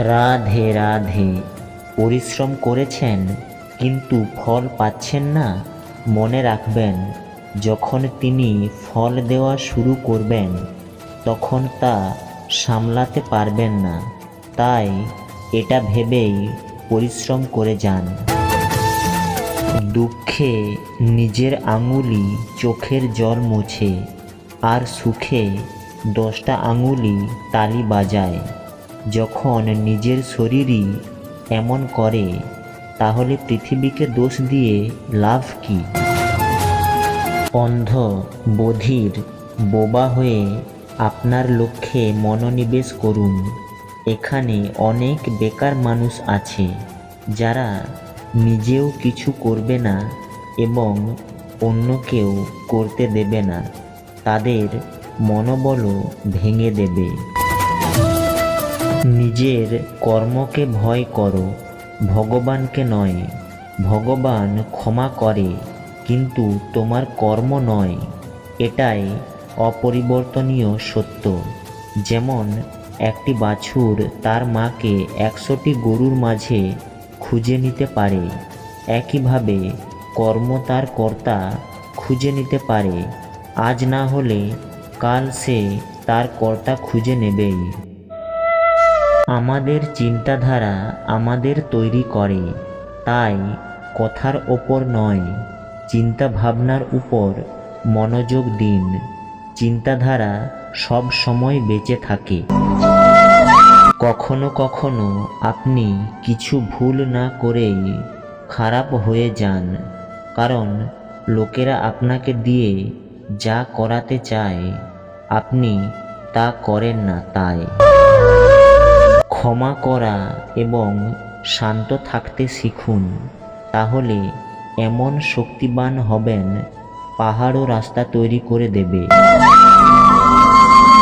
রাধে রাধে। পরিশ্রম করেছেন কিন্তু ফল পাচ্ছেন না? মনে রাখবেন, যখন তিনি ফল দেওয়া শুরু করবেন তখন তা সামলাতে পারবেন না। তাই এটা ভেবেই পরিশ্রম করে যান। দুঃখে নিজের আঙুলি চোখের জল মুছে, আর সুখে 10টা আঙুলি তালি বাজায়। যখন নিজের শরীরই এমন করে, তাহলে পৃথিবীকে দোষ দিয়ে লাভ কি? অন্ধ বধির বোবা হয়ে আপনার লক্ষ্যে মনোনিবেশ করুন। এখানে অনেক বেকার মানুষ আছে যারা নিজেও কিছু করবে না এবং অন্যকেও করতে দেবে না। তাদের মনোবলও ভেঙে দেবে। নিজের কর্মকে ভয় করো, ভগবানকে নয়। ভগবান ক্ষমা করে, কিন্তু তোমার কর্ম নয়। এটাই অপরিবর্তনীয় সত্য। যেমন একটি বাছুর তার মাকে 100টি গরুর মাঝে খুঁজে নিতে পারে, একইভাবে কর্ম তার কর্তা খুঁজে নিতে পারে। আজ না হলে কাল সে তার কর্তা খুঁজে নেবেই। আমাদের চিন্তাধারা আমাদের তৈরি করে, তাই কথার ওপর নয়, চিন্তা ভাবনার উপর মনোযোগ দিন। চিন্তাধারা সব সময় বেঁচে থাকে। কখনো কখনো আপনি কিছু ভুল না করেই খারাপ হয়ে যান, কারণ লোকেরা আপনাকে দিয়ে যা করাতে চায় আপনি তা করেন না। তাই ক্ষমা করা এবং শান্ত থাকতে শিখুন, তাহলে এমন শক্তিবান হবেন পাহাড়ও রাস্তা তৈরি করে দেবে।